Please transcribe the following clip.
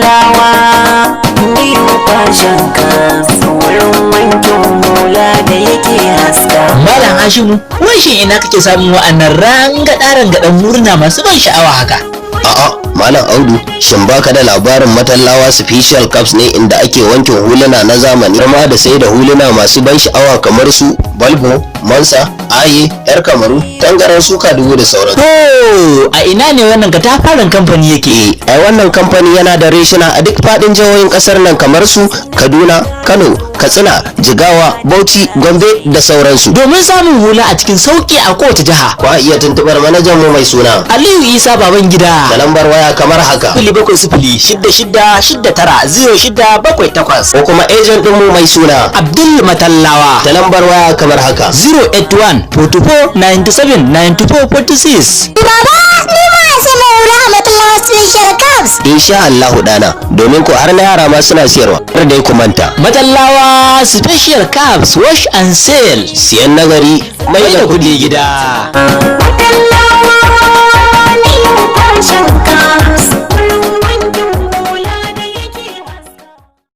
matallawa ni fashion ka wurin wankin hula da yake haska. Malam Hashimu, wai shin ina kake samun wa'annan rangada-rangadan murna masu ban sha'awa haka? A'a, Malam Audu, shin baka da labarin matallawa special cups ne inda ake wankin huluna na zamani ma da sai da huluna masu ban sha'awa kamar su Balbo, Mansa, Aye, Yar Kamaru, Tangaran Suka Dubu da sauran. To, a ina ne wannan katafaren kamfani yake? Ai wannan kamfani yana da reshina a duk fadin jihohin kasar nan kamar su Kaduna, Kano, Katsina, Jigawa, Bauchi, Gombe da sauransu. Domin samun hula a cikin sauki a kowace jiha. Kwa iya tuntubar manajan mu mai suna Aliyu Isa Babangida. da lambar waya kamar haka 0706690678 ko kuma agent din mu mai suna Abdul Matallawa da lambar waya kamar haka 081 44 97 94 46. Baba, ni ma sai mu hula matallawa special cups. insha Allah dana, domin ko har na yara ma suna siyarwa har dai ku manta Matallawa special cups wash and sale. siyan nagari mai da kudi gida. Matallawa